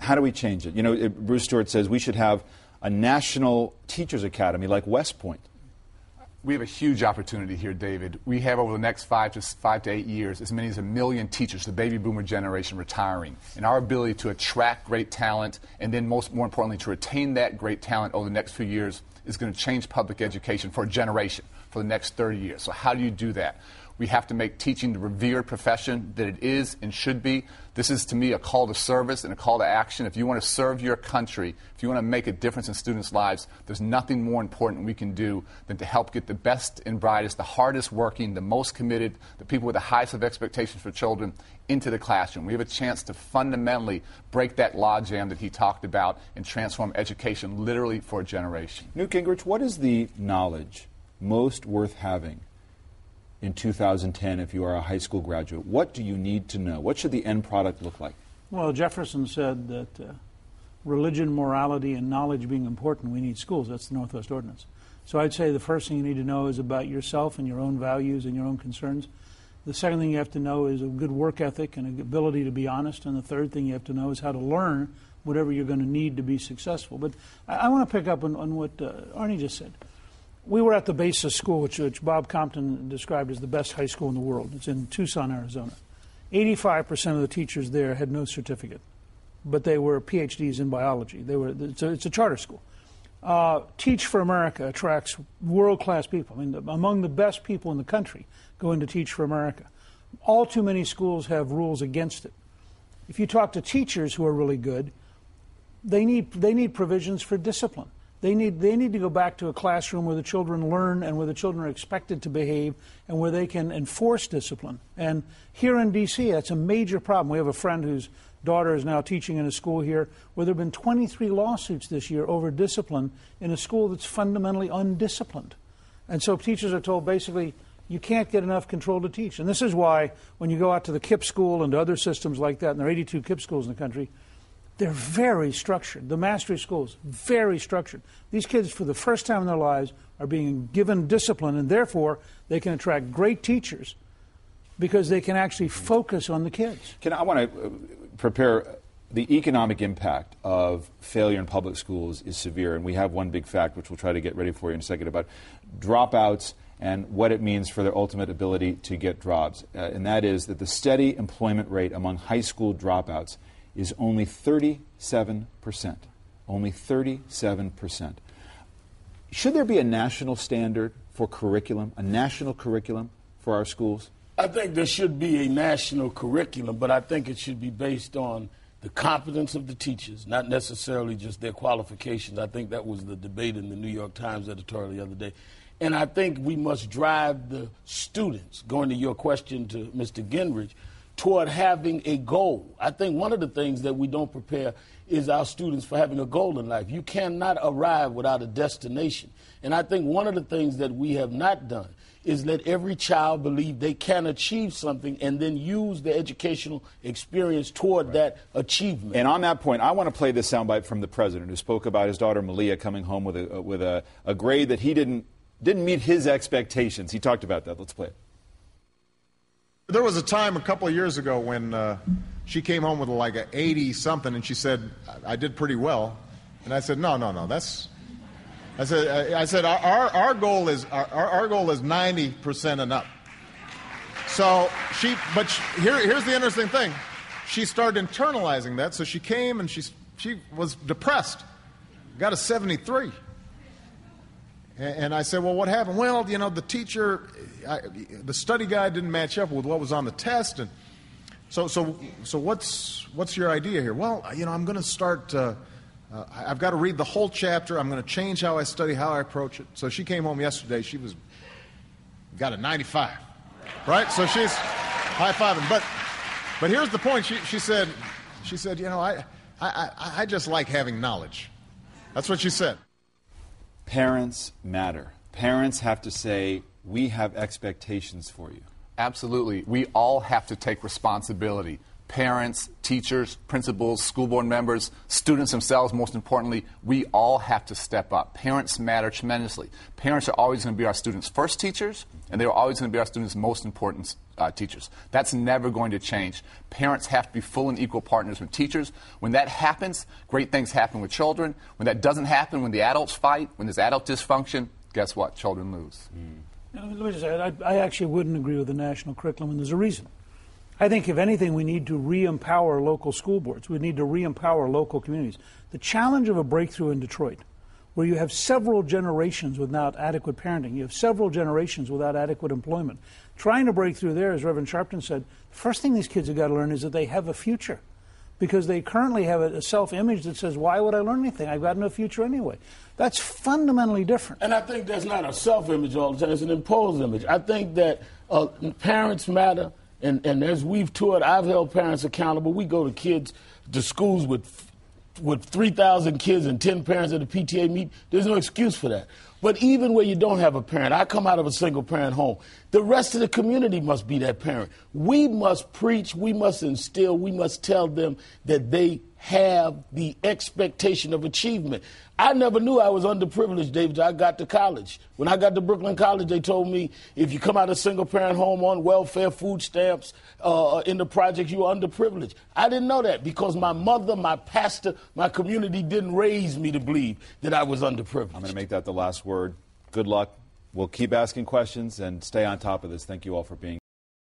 how do we change it? You know, Bruce Stewart says we should have a national teachers academy like West Point. We have a huge opportunity here, David. We have over the next 5 to 8 years as many as 1 million teachers, the baby boomer generation, retiring. And our ability to attract great talent and then more importantly to retain that great talent over the next few years is going to change public education for a generation, for the next 30 years. So how do you do that? We have to make teaching the revered profession that it is and should be. This is, to me, a call to service and a call to action. If you want to serve your country, if you want to make a difference in students' lives, there's nothing more important we can do than to help get the best and brightest, the hardest working, the most committed, the people with the highest of expectations for children into the classroom. We have a chance to fundamentally break that logjam that he talked about and transform education literally for a generation. Newt Gingrich, what is the knowledge most worth having in 2010 if you are a high school graduate? What do you need to know? What should the end product look like? Well, Jefferson said that religion, morality, and knowledge being important, we need schools. That's the Northwest Ordinance. So I'd say the first thing you need to know is about yourself and your own values and your own concerns. The second thing you have to know is a good work ethic and an ability to be honest. And the third thing you have to know is how to learn whatever you're going to need to be successful. But I want to pick up on what Arne just said. We were at the Basis School, which Bob Compton described as the best high school in the world. It's in Tucson, Arizona. 85% of the teachers there had no certificate, but they were PhDs in biology. It's a charter school. Teach for America attracts world-class people. I mean, among the best people in the country go into Teach for America. All too many schools have rules against it. If you talk to teachers who are really good, they need provisions for discipline. They need to go back to a classroom where the children learn and where the children are expected to behave and where they can enforce discipline. And here in D.C., that's a major problem. We have a friend whose daughter is now teaching in a school here where there have been 23 lawsuits this year over discipline in a school that's fundamentally undisciplined. And so teachers are told basically you can't get enough control to teach. And this is why when you go out to the KIPP school and to other systems like that, and there are 82 KIPP schools in the country, they're very structured. The mastery schools, very structured. These kids, for the first time in their lives, are being given discipline, and therefore they can attract great teachers because they can actually focus on the kids. I want to prepare the economic impact of failure in public schools is severe, and we have one big fact, which we'll try to get ready for you in a second, about dropouts and what it means for their ultimate ability to get jobs. And that is that the steady employment rate among high school dropouts is only 37%. Only 37%. Should there be a national standard for curriculum, a national curriculum for our schools? I think there should be a national curriculum, but I think it should be based on the competence of the teachers, not necessarily just their qualifications. I think that was the debate in the New York Times editorial the other day. And I think we must drive the students, going to your question to Mr. Gingrich, toward having a goal. I think one of the things that we don't prepare is our students for having a goal in life. You cannot arrive without a destination. And I think one of the things that we have not done is let every child believe they can achieve something and then use the educational experience toward that achievement. And on that point, I want to play this soundbite from the president who spoke about his daughter Malia coming home with a grade that he didn't meet his expectations. He talked about that. Let's play it. There was a time a couple of years ago when she came home with like an 80-something, and she said, I did pretty well. And I said, no, I said our goal is 90% and up. So here's the interesting thing. She started internalizing that, so she came and she was depressed, got a 73. And I said, well, what happened? Well, the teacher, the study guide didn't match up with what was on the test. And so what's your idea here? Well, I'm going to start, I've got to read the whole chapter. I'm going to change how I study, how I approach it. So she came home yesterday. She got a 95, right? So she's high-fiving. But here's the point. She said, I just like having knowledge. That's what she said. Parents matter. Parents have to say, we have expectations for you. Absolutely. We all have to take responsibility. Parents, teachers, principals, school board members, students themselves, most importantly, we all have to step up. Parents matter tremendously. Parents are always going to be our students' first teachers, and they're always going to be our students' most important teachers. That's never going to change. Parents have to be full and equal partners with teachers. When that happens, great things happen with children. When that doesn't happen, when the adults fight, when there's adult dysfunction, guess what? Children lose. Let me just say, I actually wouldn't agree with the national curriculum, and there's a reason. I think, if anything, we need to re-empower local school boards. We need to re-empower local communities. The challenge of a breakthrough in Detroit, where you have several generations without adequate parenting, you have several generations without adequate employment, trying to break through there, as Reverend Sharpton said, the first thing these kids have got to learn is that they have a future, because they currently have a self-image that says, why would I learn anything? I've got no future anyway. That's fundamentally different. And I think that's not a self-image all the time. It's an imposed image. I think that parents matter. And as we've toured, I've held parents accountable. We go to schools with 3,000 kids and 10 parents at a PTA meet. There's no excuse for that. But even where you don't have a parent, I come out of a single-parent home, the rest of the community must be that parent. We must preach, we must instill, we must tell them that they have the expectation of achievement. I never knew I was underprivileged, David, till I got to college. When I got to Brooklyn College, they told me if you come out of a single-parent home on welfare, food stamps, in the project, you are underprivileged. I didn't know that because my mother, my pastor, my community didn't raise me to believe that I was underprivileged. I'm going to make that the last word. Good luck. We'll keep asking questions and stay on top of this. Thank you all for being here.